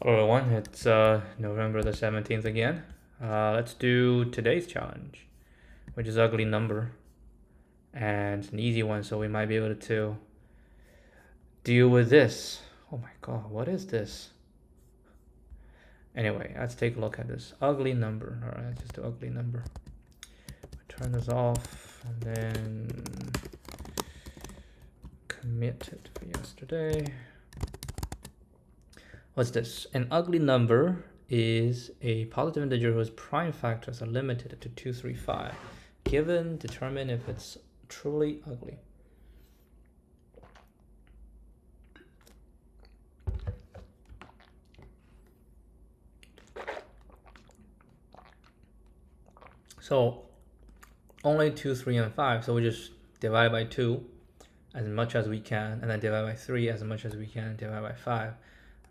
Hello everyone, it's November the 17th again. Let's do today's challenge, which is ugly number. And it's an easy one, so we might be able to deal with this. Oh my god, what is this? Anyway, let's take a look at this. Ugly number. Alright, let's just do ugly number. Turn this off and then commit it for yesterday. What's this? An ugly number is a positive integer whose prime factors are limited to 2, 3, 5. Given, determine if it's truly ugly. So only 2, 3, and 5. So we just divide by 2 as much as we can, and then divide by 3 as much as we can, divide by 5.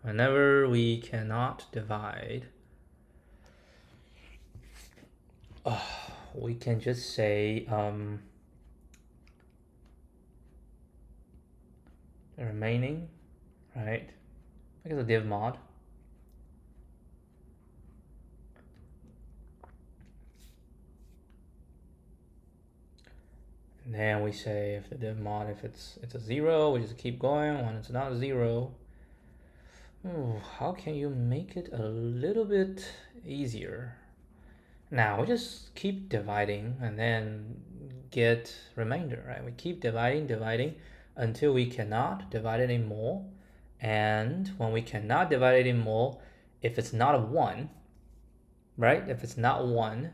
Whenever we cannot divide, we can just say the remaining, right? I guess a div mod. And then we say if the div mod, if it's a 0, we just keep going. When it's not 0, how can you make it a little bit easier? Now we just keep dividing and then get remainder, right? We keep dividing until we cannot divide anymore. And when we cannot divide anymore, if it's not a 1, right? If it's not 1,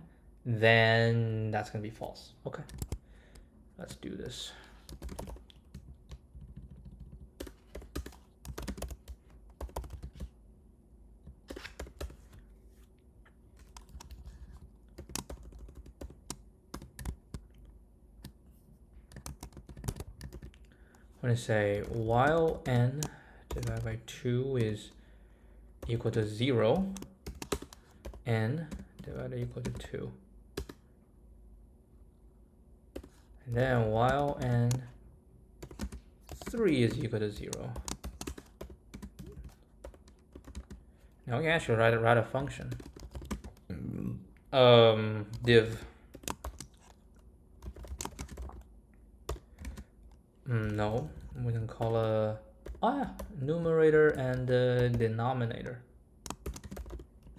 then that's going to be false. Okay, let's do this. I'm going to say while n divided by 2 is equal to 0, n divided equal to 2. And then while n 3 is equal to 0. Now we can actually write a function. Div. No, we can call a numerator and denominator.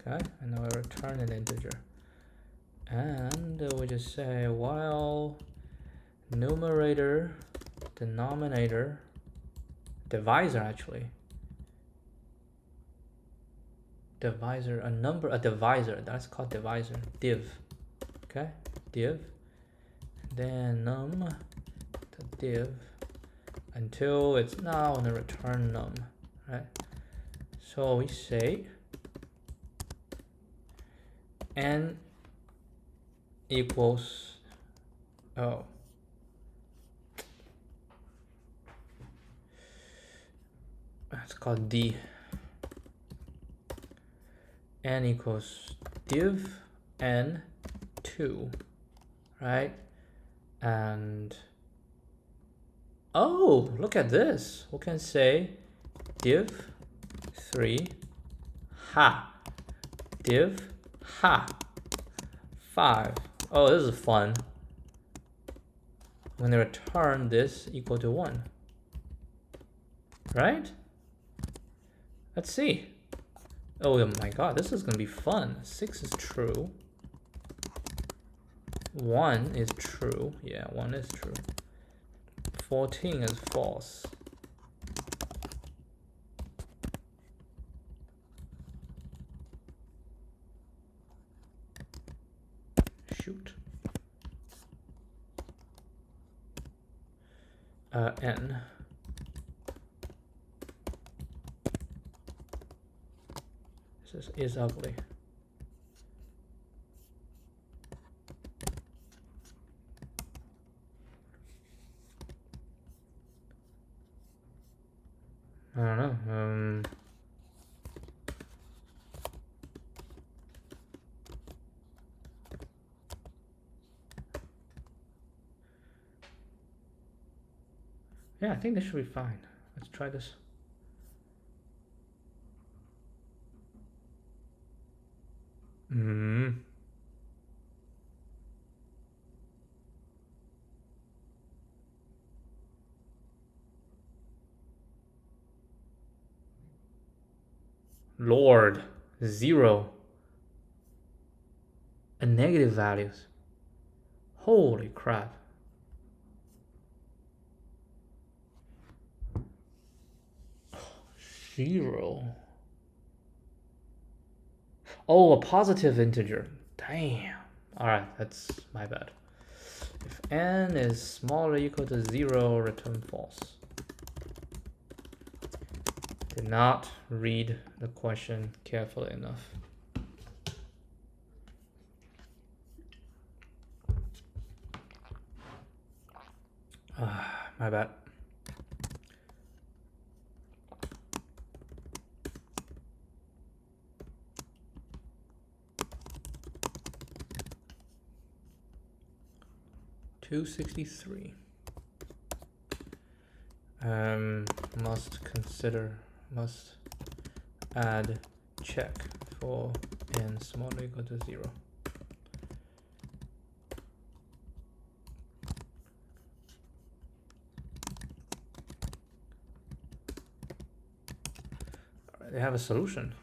Okay, and now I return an integer. And we just say while numerator, denominator, divisor actually. Divisor, a divisor, that's called divisor, div. Okay, div. Then num to div until it's now going to return num, right? So we say n equals, that's called d. N equals div n 2, right? And oh, look at this. We can say div 3 ha, div ha 5. Oh, this is fun. I'm gonna return this equal to 1, right? Let's see. Oh my god, this is gonna be fun. 6 is true. 1 is true. Yeah, 1 is true. 14 is false. Shoot. N. This is ugly. I don't know. Yeah, I think this should be fine. Let's try this. Lord, 0 and negative values. Holy crap. Zero. Oh, a positive integer. Damn. Alright, that's my bad. If n is smaller or equal to 0, return false. Did not read the question carefully enough. My bad. $263. Must add check for n smaller or equal to 0. All right, they have a solution.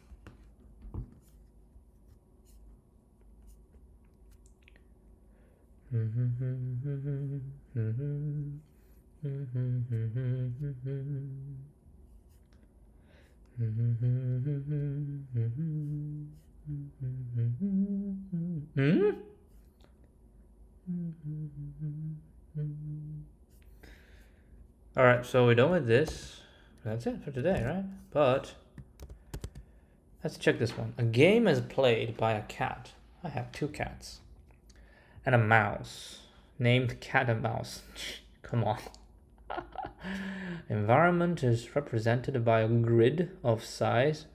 All right, so we're done with this. That's it for today, right? But let's check this one. A game is played by a cat. I have 2 cats. And a mouse. Named Cat and Mouse. Come on. Environment is represented by a grid of size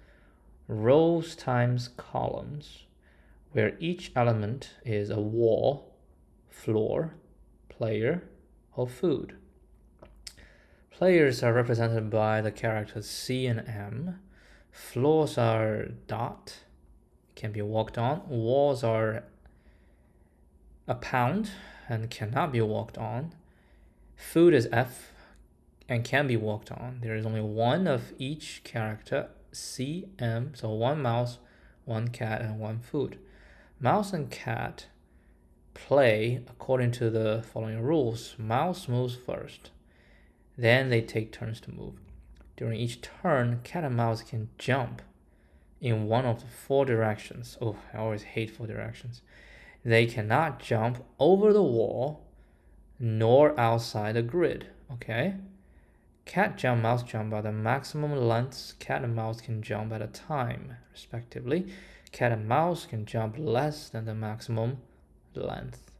rows times columns, where each element is a wall, floor, player, or food. Players are represented by the characters C and M. Floors are dot, can be walked on. Walls are a pound and cannot be walked on. Food is F and can be walked on. There is only one of each character, C, M, so 1 mouse, 1 cat, and 1 food. Mouse and cat play according to the following rules. Mouse moves first. Then they take turns to move. During each turn, cat and mouse can jump in one of the 4 directions. Oh, I always hate 4 directions. They cannot jump over the wall nor outside the grid. Okay? Cat jump, mouse jump are the maximum lengths cat and mouse can jump at a time, respectively. Cat and mouse can jump less than the maximum length.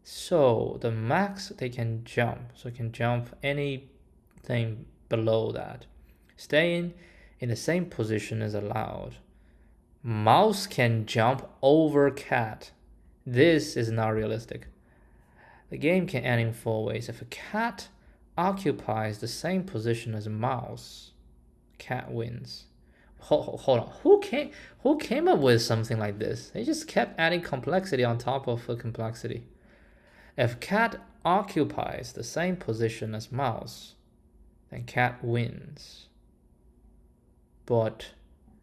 So the max they can jump, so it can jump anything below that. Staying in the same position is allowed. Mouse can jump over cat. This is not realistic. The game can end in 4 ways. If a cat occupies the same position as a mouse, cat wins. Hold on. Who came up with something like this? They just kept adding complexity on top of the complexity. If cat occupies the same position as mouse, then cat wins. But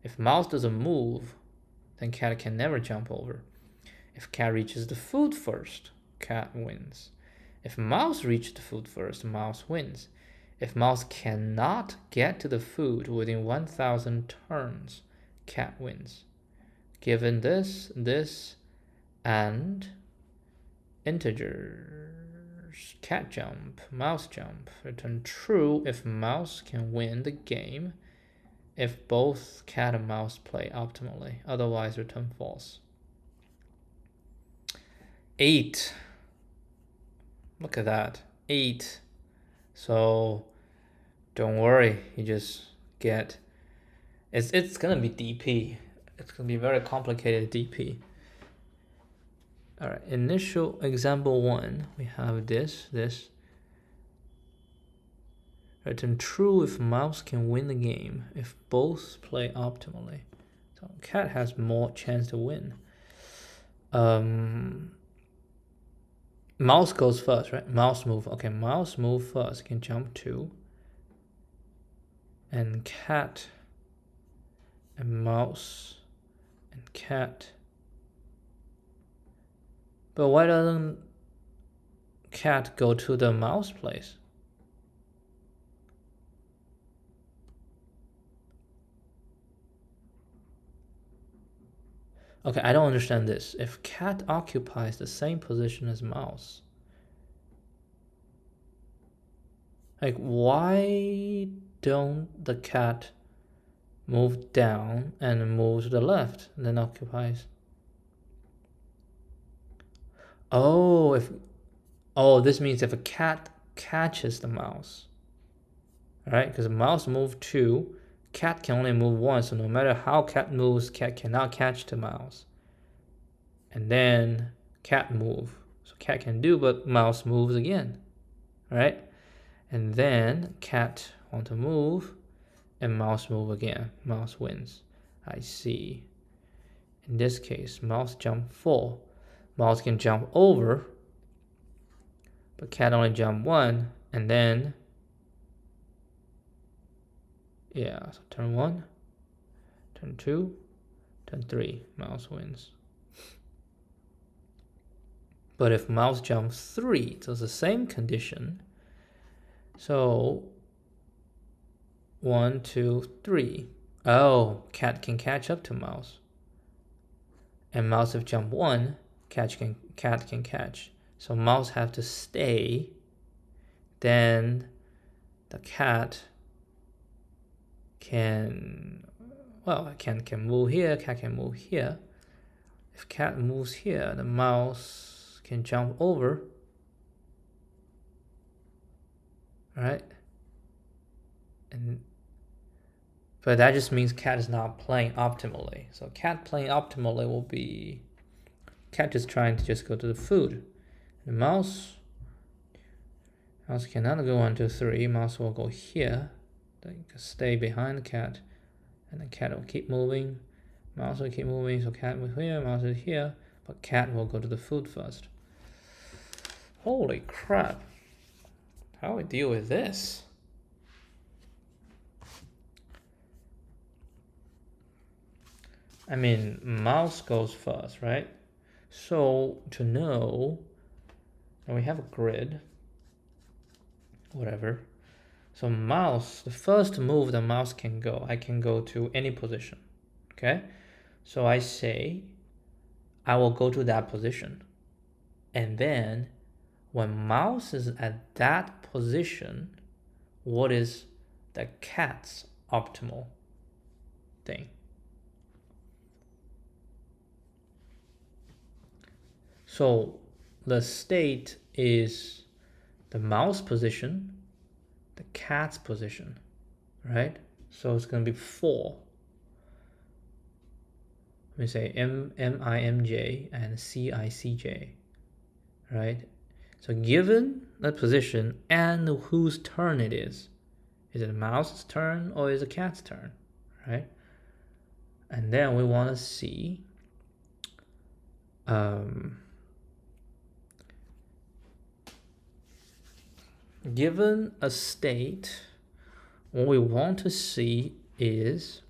if mouse doesn't move, then cat can never jump over. If cat reaches the food first, cat wins. If mouse reaches the food first, mouse wins. If mouse cannot get to the food within 1,000 turns, cat wins. Given this, and integers, cat jump, mouse jump, return true if mouse can win the game, if both cat and mouse play optimally, otherwise return false. 8. Look at that, 8. So don't worry, you just get, it's gonna be DP. It's gonna be very complicated DP. All right, initial example 1, we have this. Return true if mouse can win the game, if both play optimally. So So cat has more chance to win. Mouse goes first, right? Mouse move. Okay, mouse move first. Can jump 2. And cat and mouse and cat. But why doesn't cat go to the mouse place? Okay, I don't understand this. If cat occupies the same position as mouse, like why don't the cat move down and move to the left and then occupies? Oh, this means if a cat catches the mouse, right? Because the mouse moved 2, cat can only move 1, so no matter how cat moves, cat cannot catch the mouse. And then cat move, so cat can do, but mouse moves again, right? And then cat want to move, and mouse move again. Mouse wins. I see. In this case, mouse jump 4. Mouse can jump over, but cat only jump 1, and then yeah, so turn 1, turn 2, turn 3, mouse wins. But if mouse jumps 3, so it's the same condition. So 1, 2, 3. Oh, cat can catch up to mouse. And mouse if jump 1, cat can catch. So mouse have to stay. Then the cat can move here, cat can move here. If cat moves here, the mouse can jump over. Right? But that just means cat is not playing optimally. So cat playing optimally will be cat just trying to just go to the food. The mouse cannot go 1, 2, 3. Mouse will go here. Then stay behind the cat. And the cat will keep moving. Mouse will keep moving. So cat will here, mouse is here. But cat will go to the food first. Holy crap. How do we deal with this? I mean, mouse goes first, right? So to know, and we have a grid, whatever. So mouse, the first move the mouse can go, I can go to any position, okay? So I say, I will go to that position. And then when mouse is at that position, what is the cat's optimal thing? So the state is the mouse position, the cat's position, right? So it's going to be 4. Let me say MIMJ and CICJ, right? So given the position and whose turn it is it a mouse's turn or is it a cat's turn, right? And then we want to see given a state, what we want to see is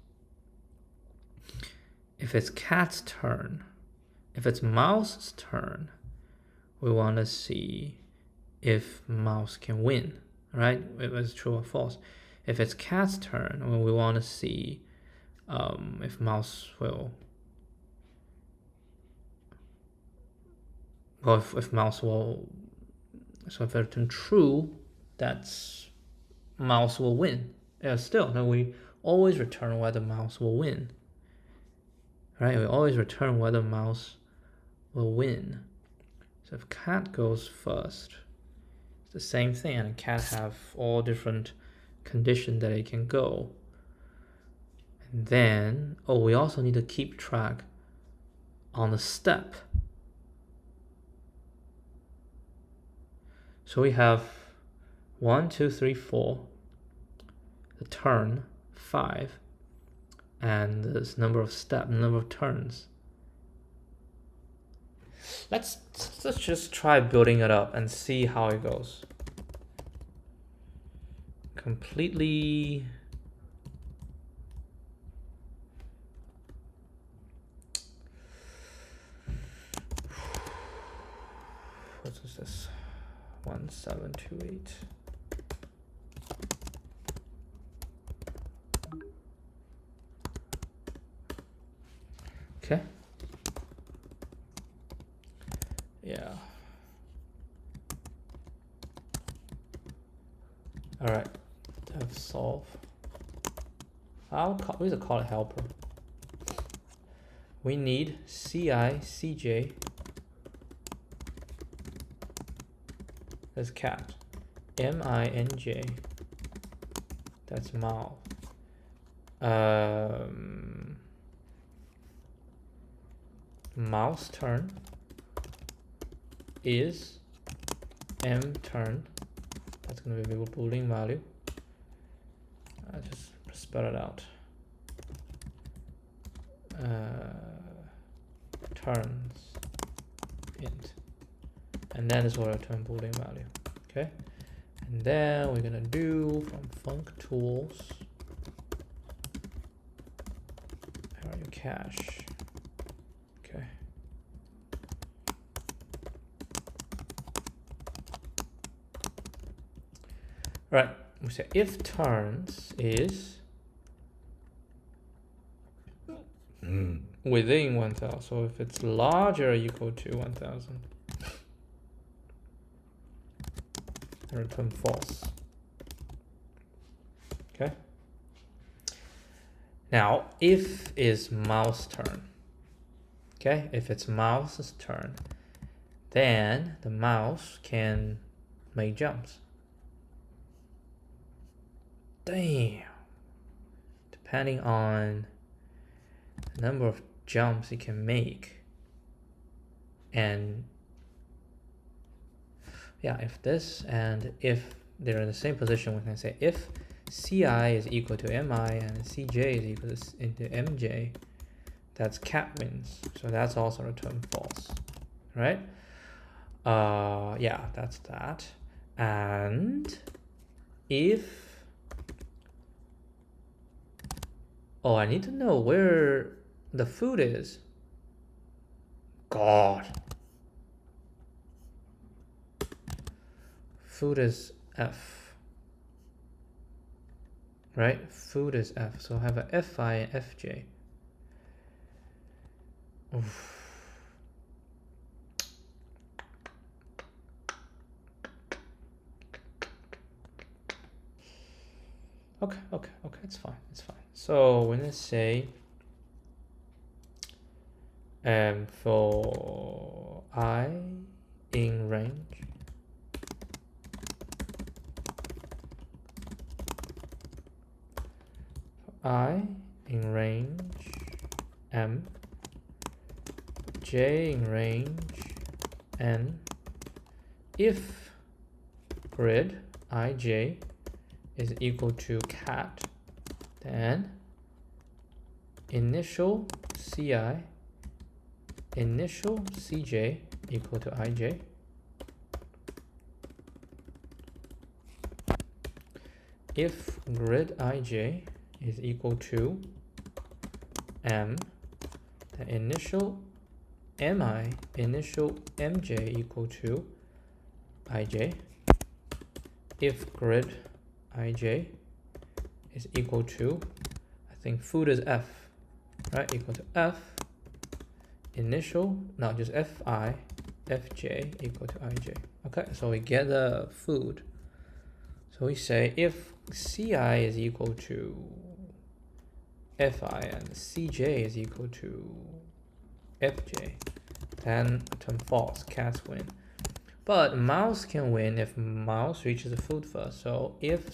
if it's cat's turn, if it's mouse's turn, we want to see if mouse can win, right? If it's true or false. If it's cat's turn, we want to see if mouse will, well, if mouse will, so if it's true, that's mouse will win. Still, no, we always return whether mouse will win. Right? We always return whether mouse will win. So if cat goes first, it's the same thing, and cat have all different conditions that it can go. And then, we also need to keep track on the step. So we have 1, 2, 3, 4, the turn 5, and this number of steps, number of turns. Let's just try building it up and see how it goes. Completely. What is this? 1728. Okay. Yeah. All right. Have solve. We should call it helper. We need CI CJ as cat. MINJ. That's mouse. Mouse turn is M turn. That's going to be a boolean value. I just spell it out. Turns int, and then it's what I return boolean value. Okay, and then we're gonna do from func tools. How are you cache? Okay. Right. We say if turns is within 1000. So if it's larger or equal to 1000, return false. Okay. Now, if is mouse turn. Okay, if it's mouse's turn, then the mouse can make jumps. Damn. Depending on the number of jumps it can make. And yeah, if this and if they're in the same position, we can say if CI is equal to MI and CJ is equal to MJ, that's cat wins. So that's also return false, right? Yeah, that's that. And if, oh, I need to know where the food is. God. Food is F. Right? Food is F. So I have a FI and FJ. Oof. Okay, it's fine, So when I say for I in range, I in range M, J in range N, if grid IJ is equal to cat, then initial CI, initial CJ equal to IJ. If grid IJ is equal to M, the initial MI, initial MJ equal to IJ. If grid IJ is equal to, I think food is F, right? Equal to F, initial, not just FI, FJ equal to IJ. Okay, so we get the food. So we say if CI is equal to FI and CJ is equal to FJ, then return false, cats win. But mouse can win if mouse reaches the food first. So if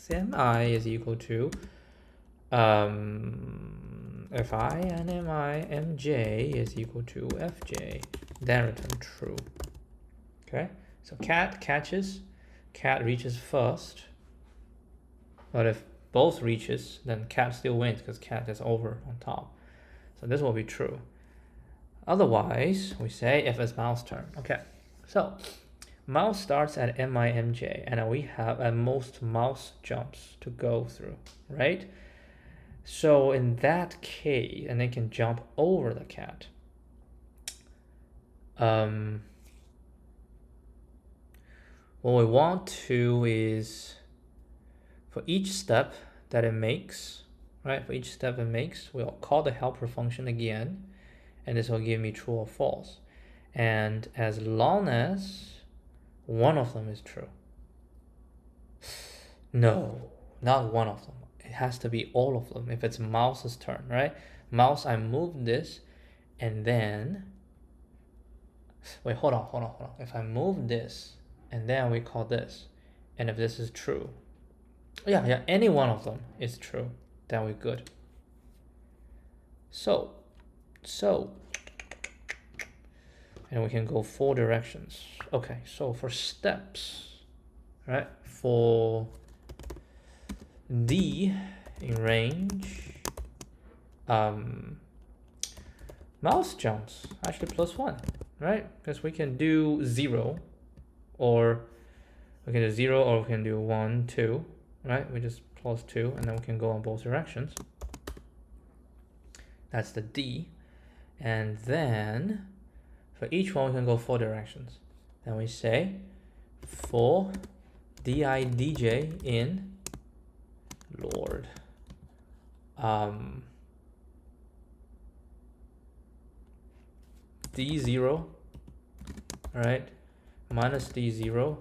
MI is equal to FI and MJ is equal to FJ, then return true. Okay, so cat catches, cat reaches first. But if both reaches, then cat still wins because cat is over on top. So this will be true. Otherwise, we say if it's mouse turn. Okay, so mouse starts at MIMJ, and we have at most mouse jumps to go through, right? So in that case, and they can jump over the cat. What we want to is for each step that it makes, right? For each step it makes, we'll call the helper function again, and this will give me true or false. And as long as one of them is true. No, not one of them. It has to be all of them if it's mouse's turn, right? Mouse, I move this, and then, wait, hold on. If I move this, and then we call this, and if this is true, yeah, any one of them is true, then we're good. So, and we can go 4 directions. Okay, so for steps, right? For D in range, mouse jumps actually +1, right? Because we can do 0, or we can do 0, or we can do 1, 2, right? We just +2, and then we can go in both directions. That's the D. And then for each one, we can go 4 directions. Then we say for DIDJ in Lord. D0, right? Minus D0.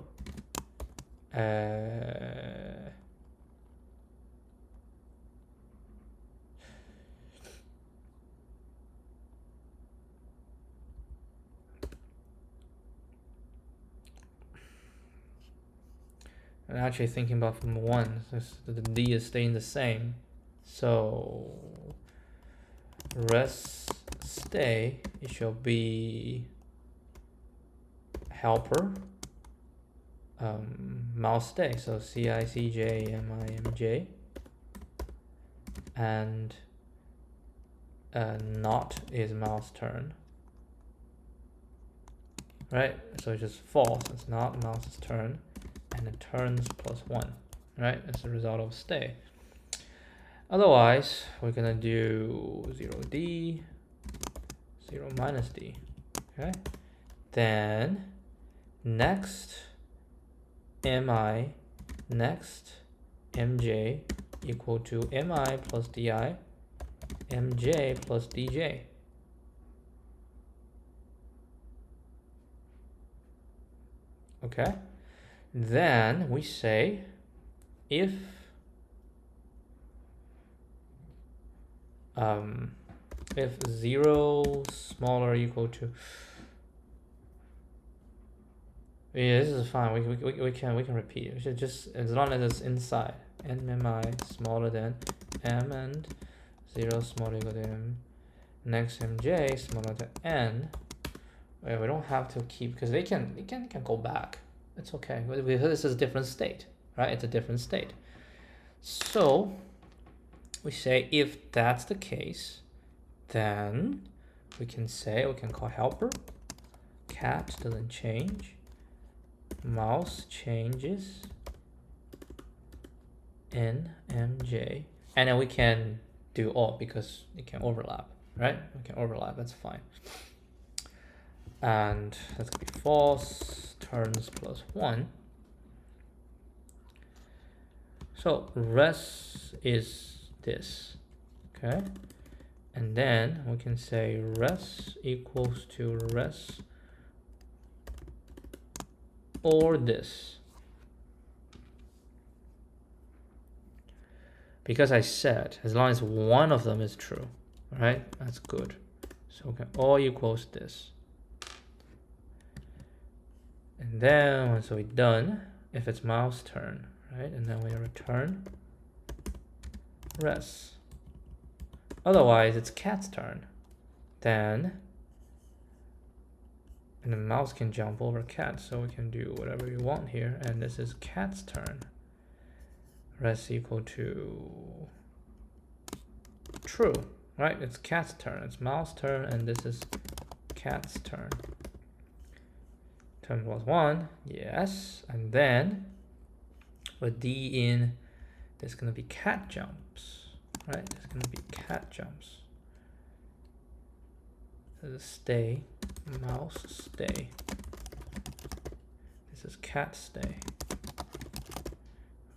I'm actually thinking about from 1, the D is staying the same. So rest stay, it shall be helper, mouse stay, so CICJ MIMJ, and not is mouse turn, right? So it's just false, it's not mouse's turn, and it turns +1, right? As a result of stay. Otherwise, we're gonna do 0D, 0 minus D, okay? Then next MI, next MJ equal to MI plus DI, MJ plus DJ. Okay? Then we say if if 0 smaller equal to, yeah, this is fine. We can repeat it. We should just, as long as it's inside, MI smaller than M and 0 smaller equal to M, next MJ smaller than N. We don't have to keep, because they can go back. It's okay. This is a different state, right? It's a different state. So we say if that's the case, then we can say, we can call helper, cat doesn't change, mouse changes, N, MJ, and then we can do all because it can overlap, right? We can overlap, that's fine. And that's gonna be false, turns +1. So res is this, okay? And then we can say res equals to res or this. Because I said, as long as one of them is true, right? That's good. So we can all equals this. And then once we're done, if it's mouse turn, right? And then we return res. Otherwise, it's cat's turn. Then, and the mouse can jump over cat, so we can do whatever we want here. And this is cat's turn. rest equal to true, right? It's cat's turn, it's mouse turn, and this is cat's turn. Turn plus 1, yes, and then with D in, there's gonna be cat jumps, right? There's gonna be cat jumps. This is stay, mouse stay. This is cat stay.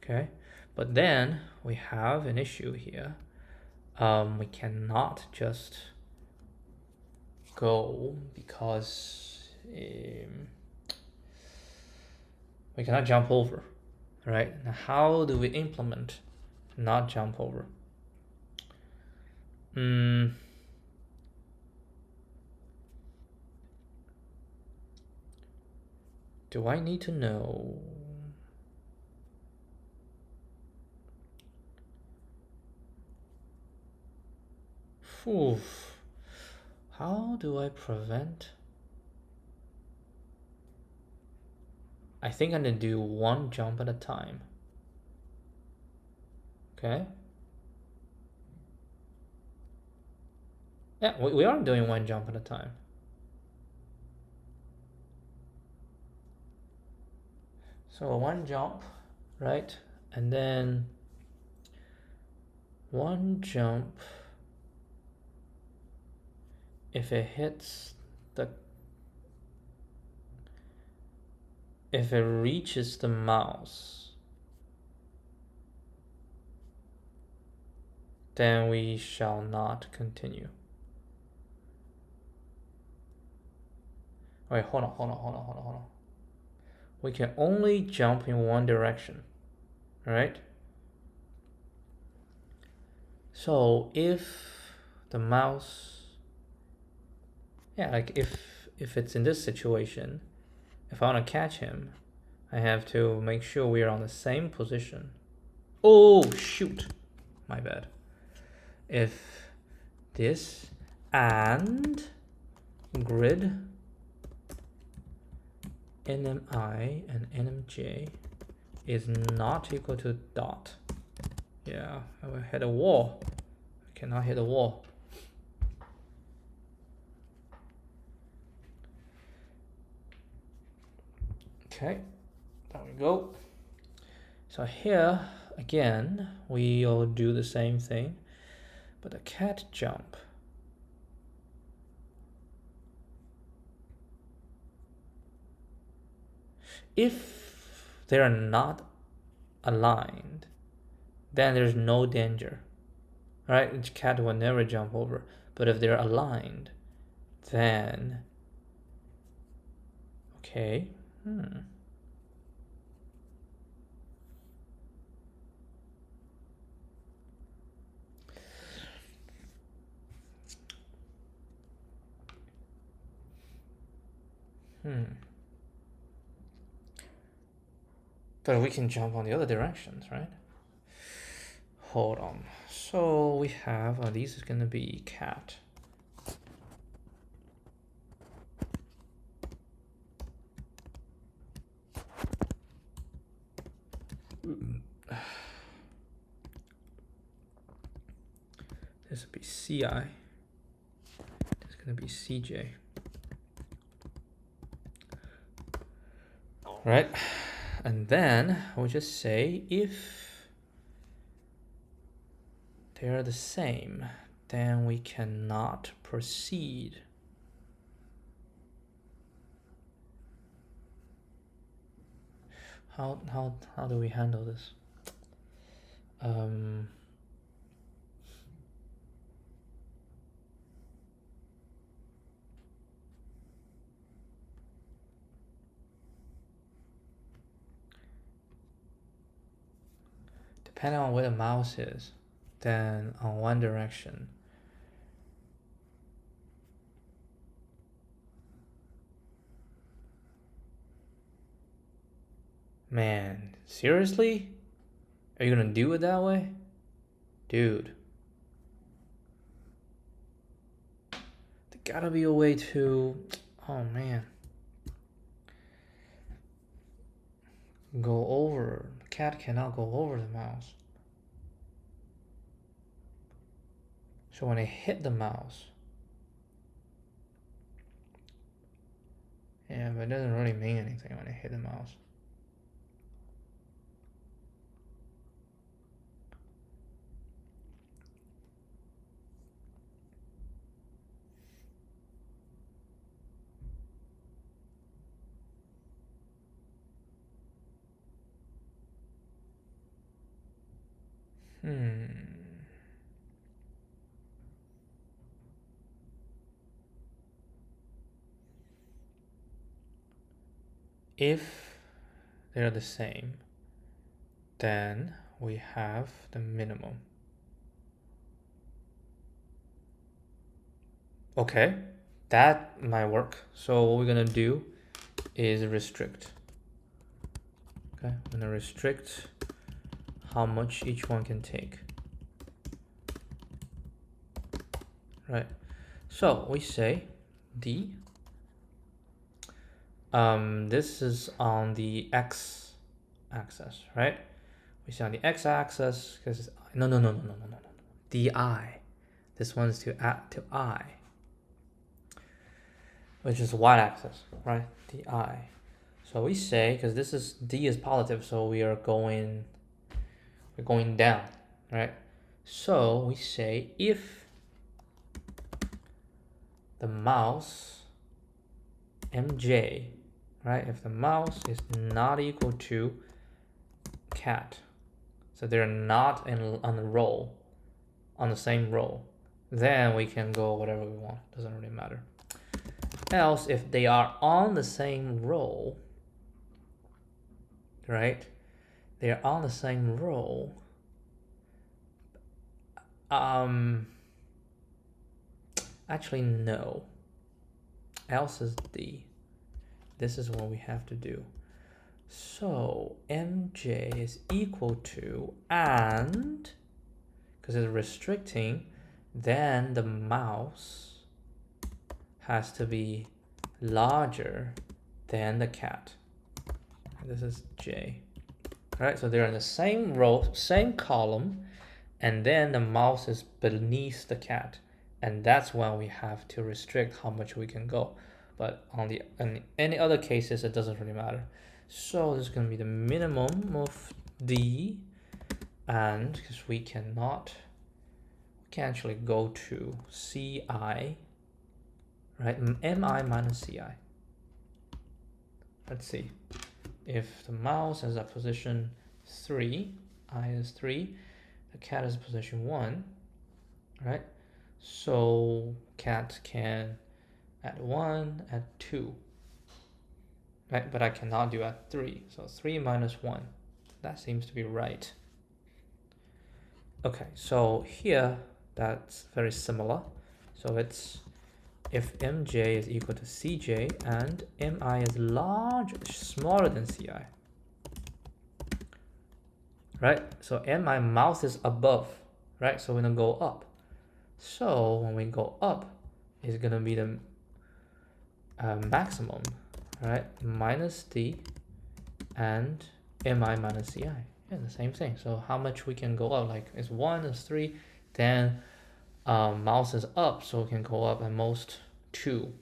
Okay, but then we have an issue here. We cannot just go because we cannot jump over, right? Now, how do we implement not jump over? Do I need to know? Oof. How do I prevent? I think I'm gonna do one jump at a time. Okay. Yeah, we are doing one jump at a time. So one jump, right? And then one jump, if it hits the, if it reaches the mouse, then we shall not continue. Wait, hold on. We can only jump in one direction, right? So if the mouse, yeah, like if it's in this situation, if I want to catch him, I have to make sure we are on the same position. Oh, shoot, my bad. If this and grid nmi and nmj is not equal to dot, yeah, I will hit a wall. I cannot hit a wall. Okay, there we go. So here again we'll do the same thing, but a cat jump. If they are not aligned, then there's no danger, right? The cat will never jump over. But if they're aligned, then okay. But we can jump on the other directions, right? Hold on. So we have, these is gonna be cat. This would be CI. This is gonna be CJ. Right? And then we'll just say if they are the same, then we cannot proceed. How do we handle this? Depending on where the mouse is, then on one direction. Man, seriously? Are you gonna do it that way? Dude. There gotta be a way to, oh man. Go over cat cannot go over the mouse. So when I hit the mouse, yeah, but it doesn't really mean anything when I hit the mouse. If they're the same, then we have the minimum. Okay, that might work. So what we're gonna do is restrict. Okay, I'm gonna restrict how much each one can take. Right, so we say D. This is on the X axis, right? We say on the X axis because no, DI. This one's to add to I, which is Y axis, right? DI. So we say, because this is D is positive, so we're going down, right? So we say if the mouse MJ, right? If the mouse is not equal to cat, so they're not on the row, on the same row, then we can go whatever we want. Doesn't really matter. Else, if they are on the same row, right? They are on the same row. Actually, no. Else is D. This is what we have to do. So MJ is equal to, and because it's restricting, then the mouse has to be larger than the cat. This is J. All right, so they're in the same row, same column, and then the mouse is beneath the cat, and that's when we have to restrict how much we can go. But in any other cases, it doesn't really matter. So this is going to be the minimum of D, and because we can actually go to CI, right? MI minus CI. Let's see. If the mouse is at position 3, I is 3, the cat is position 1, right? So cat can at 1, at 2, right? But I cannot do at 3. So 3 minus 1. That seems to be right. Okay, so here that's very similar. So it's if MJ is equal to CJ and MI is smaller than CI. Right? So MI mouse is above, right? So we're gonna go up. So when we go up, it's gonna be the maximum, right? Minus D and MI minus CI. Yeah, the same thing. So how much we can go up? Like it's 1, it's 3, then mouse is up, so we can go up at most 2,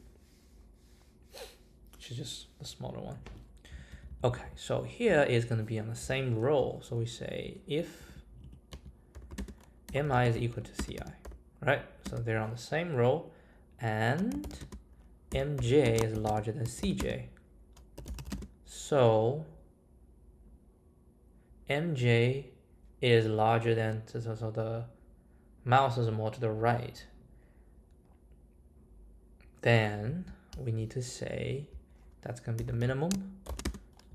which is just the smaller one. Okay, so here is going to be on the same row. So we say if MI is equal to CI, right? So they're on the same row, and MJ is larger than CJ. So MJ is larger than, so the mouse is more to the right. Then we need to say that's going to be the minimum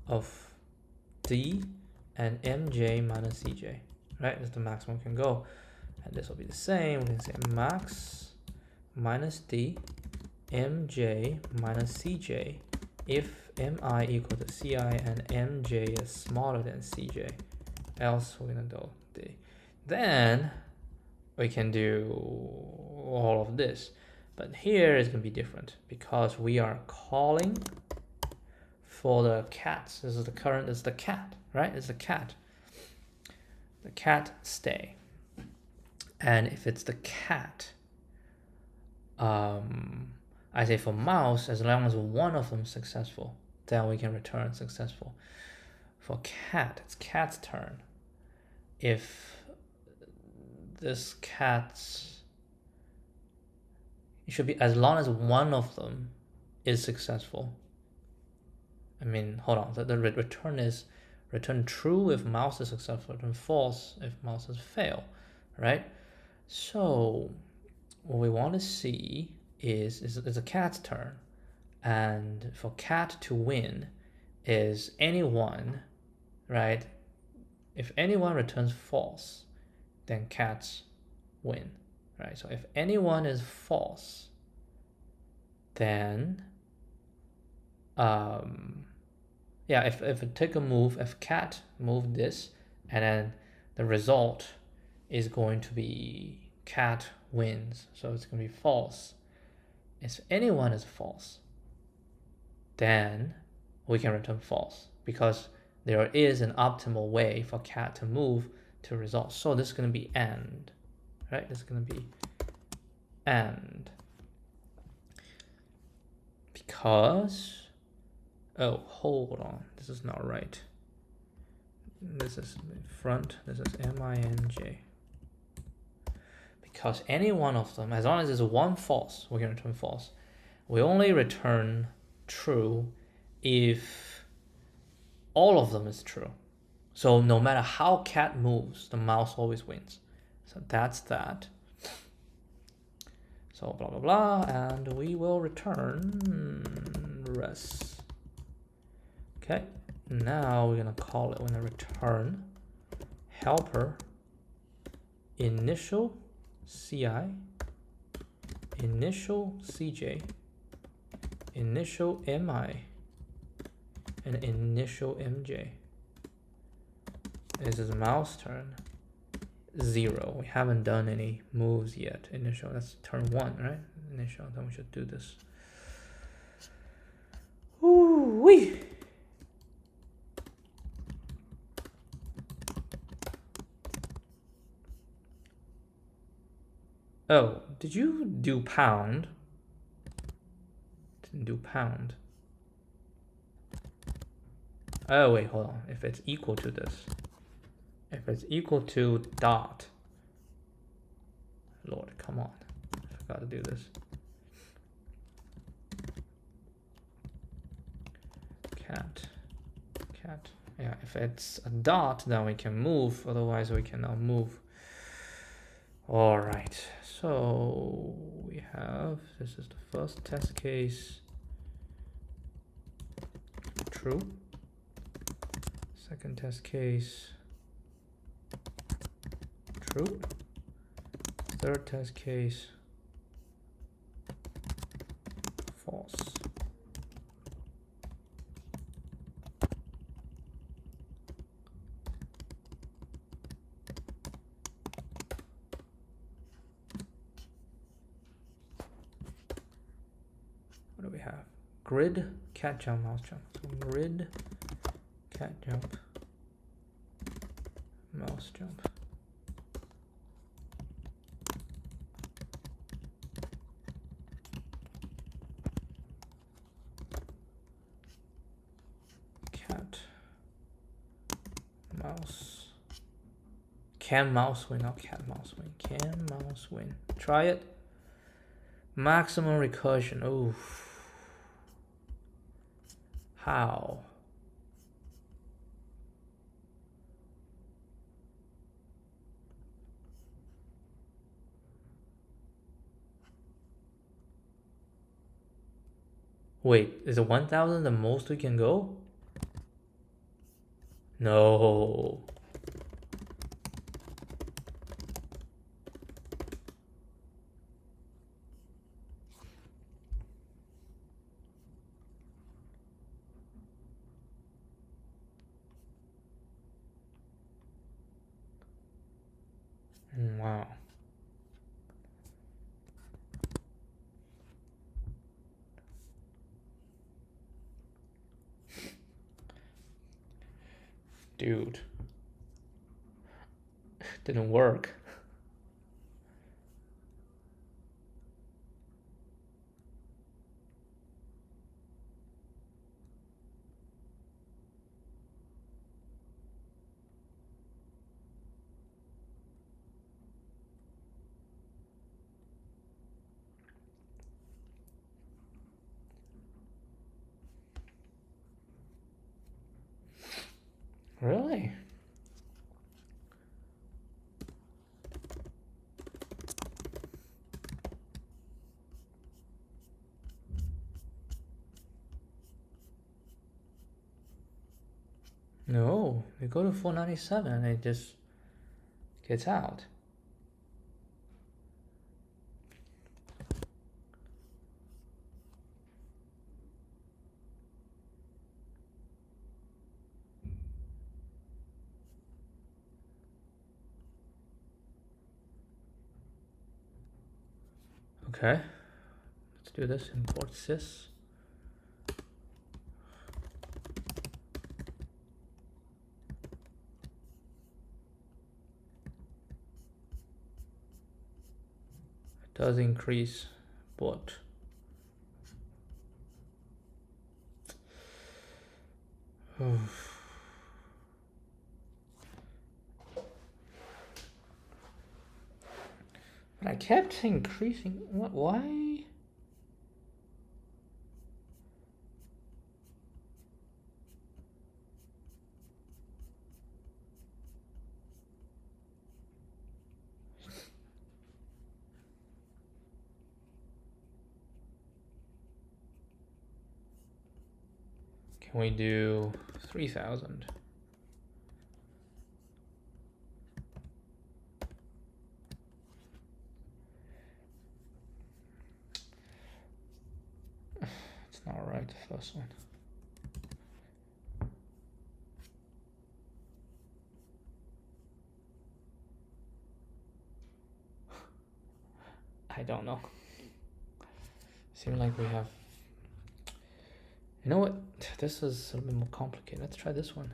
of D and MJ minus CJ, right? That's the maximum can go. And this will be the same. We can say max minus D, MJ minus CJ if MI equal to CI and MJ is smaller than CJ. Else we're going to do D. Then we can do all of this. But here is going to be different because we are calling for the cats. This is the current, is the cat, right? It's the cat. the cat stay. And if it's the cat, I say for mouse, as long as one of them is successful, then we can return successful. For cat, it's cat's turn. If this cat's, it should be as long as one of them is successful. I mean, hold on, the return is return true if mouse is successful, return false if mouse is fail, right? So what we want to see is a cat's turn, and for cat to win is anyone, right? If anyone returns false, then cats win, right? So if anyone is false, then yeah, if it take a move, if cat move this, and then the result is going to be cat wins, so it's going to be false. If anyone is false, then we can return false, because there is an optimal way for cat to move to result. So this is going to be and, right? This is going to be and, because, oh, hold on, this is not right. This is front, this is MINJ. Because any one of them, as long as there's one false, we can return false. We only return true if all of them is true. So no matter how cat moves, the mouse always wins. So that's that. So blah, blah, blah, and we will return res. Okay, now we're gonna call it, we're gonna return helper initial CI, initial CJ, initial MI, and initial MJ. This is mouse turn 0. We haven't done any moves yet. Initial, that's turn 1, right? Initial, then we should do this. Ooh-wee. Oh, did you do pound? Didn't do pound. Oh, wait, hold on. If it's equal to this. If it's equal to dot. Lord, come on. I forgot to do this. Cat. Yeah, if it's a dot, then we can move. Otherwise, we cannot move. All right. So we have, this is the first test case. True. Second test case. True. Third test case. False. What do we have? Grid, cat jump, mouse jump. So grid, cat jump, mouse jump. Cat, mouse. Can mouse win? Not cat, mouse win. Can mouse win? Try it. Maximum recursion. Oh. How? Wait, is it 1000 the most we can go? No. Wow. Dude. Didn't work. Really? No, we go to 497 and it just gets out. Okay, let's do this. Import sys. It does increase, but but I kept increasing. What? Why? Can we do 3,000? It's not right, the first one. I don't know. Seems like we have. You know what? This is a little bit more complicated. Let's try this one.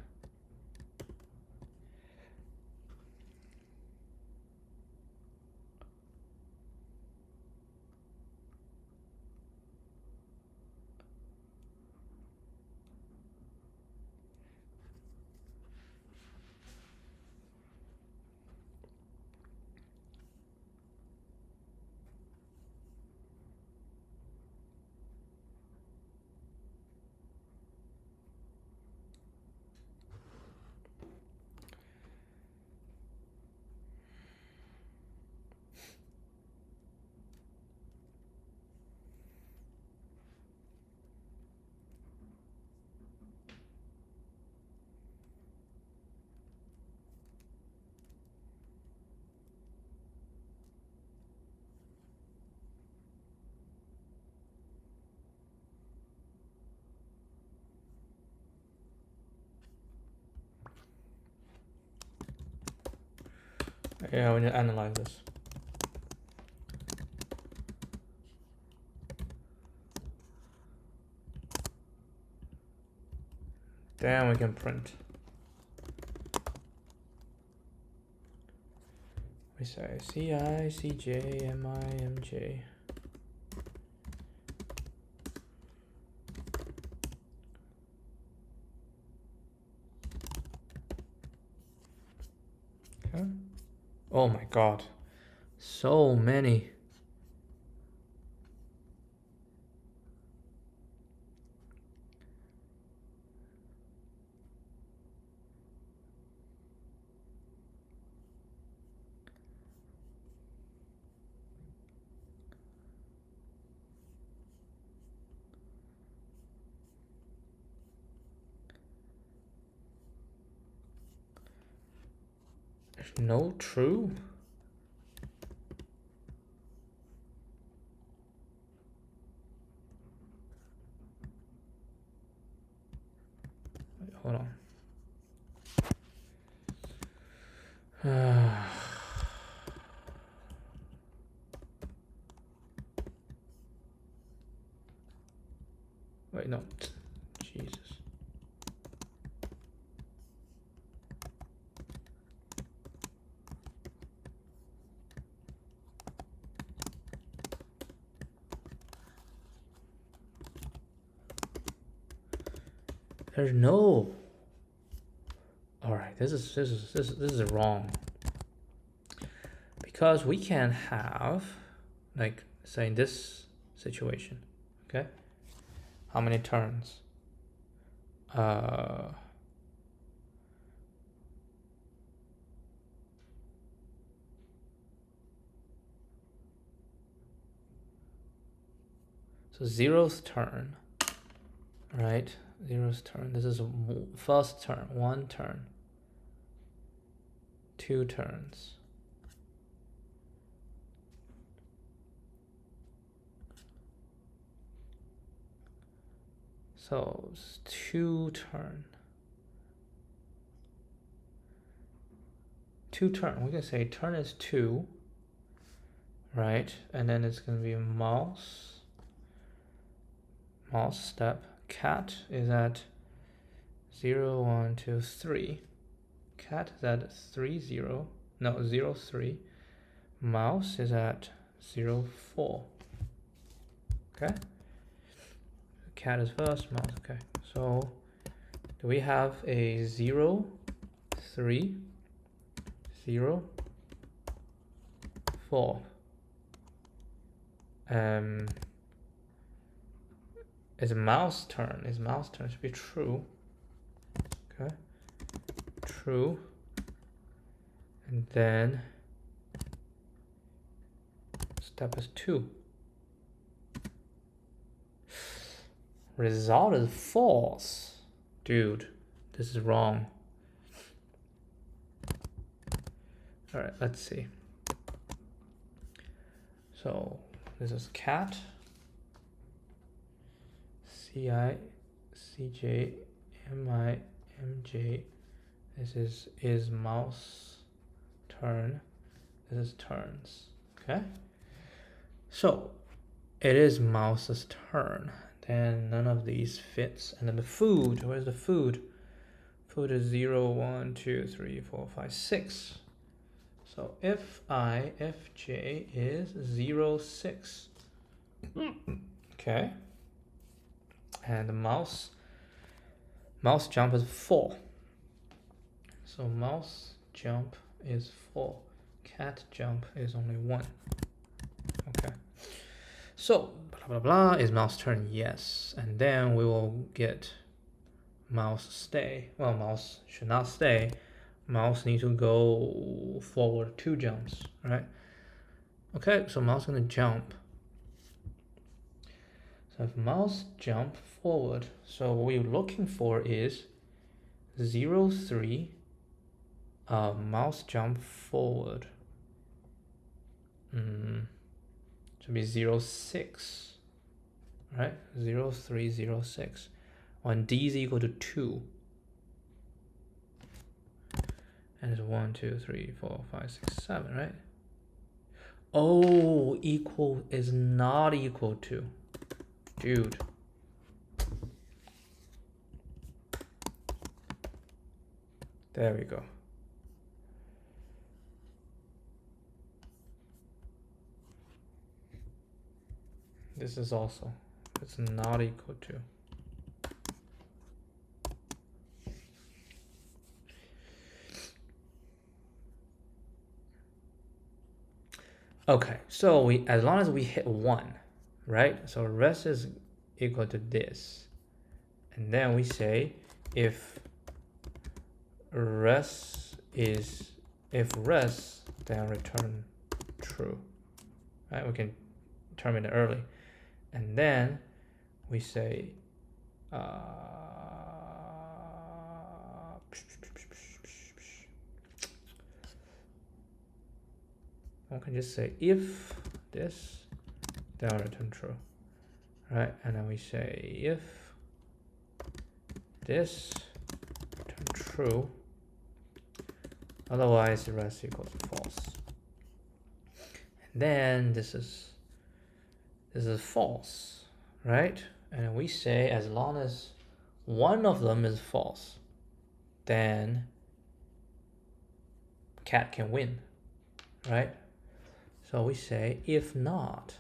Yeah, we need to analyze this. Then we can print. We say CI, CJ, MI, MJ. Okay. Oh my god. So many. There's no true. Wait, hold on. Wait, no. Jesus. There's no. All right, this is wrong. Because we can have, like, say in this situation, okay? How many turns? So zeroth turn, right? Zeroth turn. This is first turn, 1 turn, 2 turns. So it's 2 turn. 2 turn. We can say turn is 2, right? And then it's gonna be mouse step. Cat is at 0, 1, 2, 3. Cat is at 3, 0. No, 0, 3. Mouse is at 0, 4. Okay. Cat is first, mouse. Okay. So do we have a 0, 3, 0, 4? Is mouse turn. Is mouse turn should be true. Okay. True. And then step is 2. Result is false. Dude, this is wrong. All right, let's see. So this is cat. CI, CJ, MI, MJ. This is mouse turn. This is turns. Okay. So it is mouse's turn. Then none of these fits. And then the food. Where's the food? Food is 0, 1, 2, 3, 4, 5, 6. So Fj is 0, 6. Okay. And the mouse jump is 4. So mouse jump is 4. Cat jump is only 1. Okay. So blah blah blah, is mouse turn? Yes. And then we will get mouse stay. Well, mouse should not stay. Mouse needs to go forward 2 jumps, right? Okay, so mouse gonna jump. So if mouse jump forward, so what we're looking for is 0, 3, mouse jump forward. Should be 0, 6, right? 0, 3, 0, 6. When d is equal to 2. And it's 1, 2, 3, 4, 5, 6, 7, right? Oh, equal is not equal to. Dude. There we go. This is also, it's not equal to. Okay, so as long as we hit 1, right? So rest is equal to this. And then we say if rest, then return true. Right? We can terminate early. And then we say one can just say if this, then return true, right? And then we say if this, return true, otherwise the rest equals false. And then this is false, right? And then we say as long as one of them is false, then cat can win, right? So we say if not,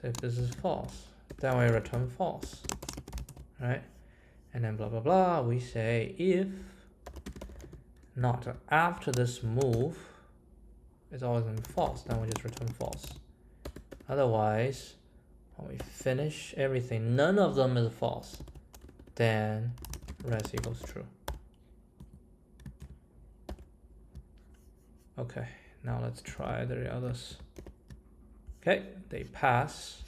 So if this is false, then we return false, right? And then blah blah blah, we say if not after this move is always going to be false, then we just return false. Otherwise, when we finish everything, none of them is false, then res equals true. Okay, now let's try the others. Okay, they pass.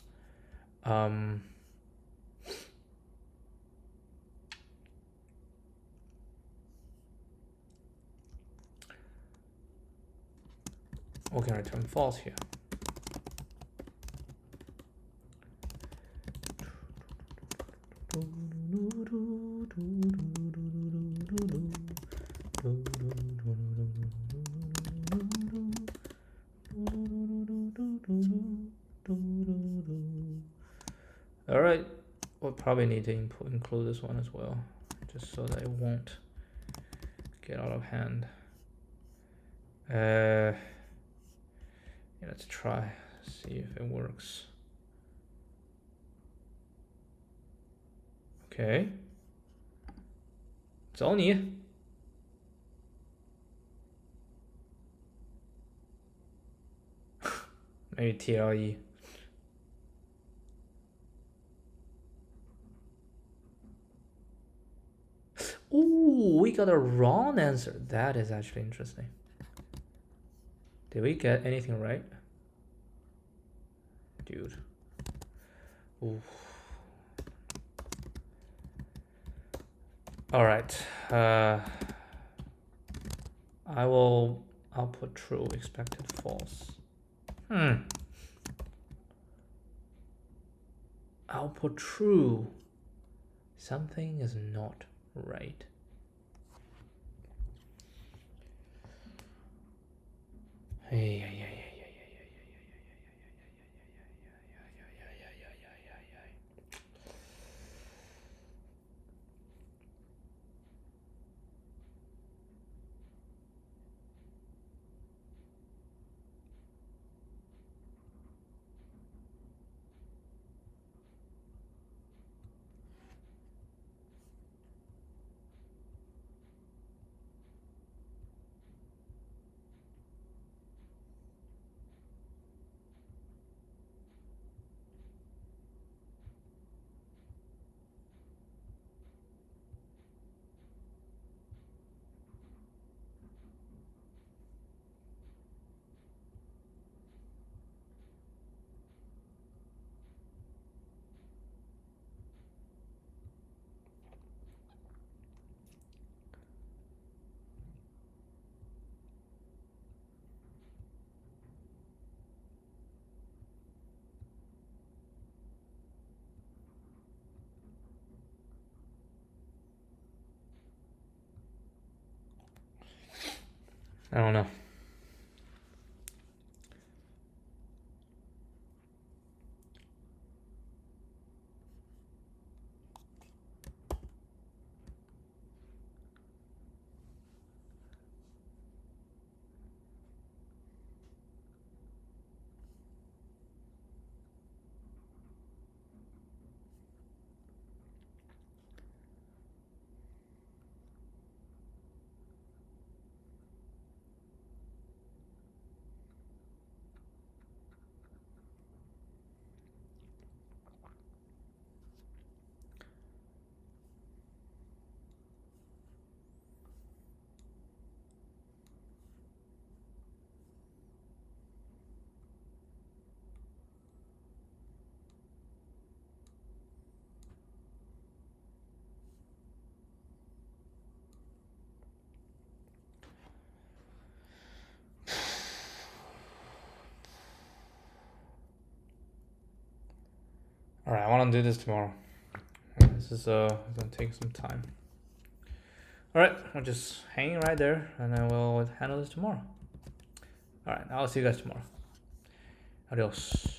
We can return false here. All right, we'll probably need to include this one as well, just so that it won't get out of hand. Yeah, let's try, see if it works. Okay. 找你。Maybe TLE. Ooh, we got a wrong answer. That is actually interesting. Did we get anything right? Dude. Ooh. All right. I'll put true, expected false. I'll put true. Something is not right. I don't know. All right, I want to do this tomorrow. This is gonna take some time. All right, I'm just hanging right there, and I will handle this tomorrow. All right, I'll see you guys tomorrow. Adios.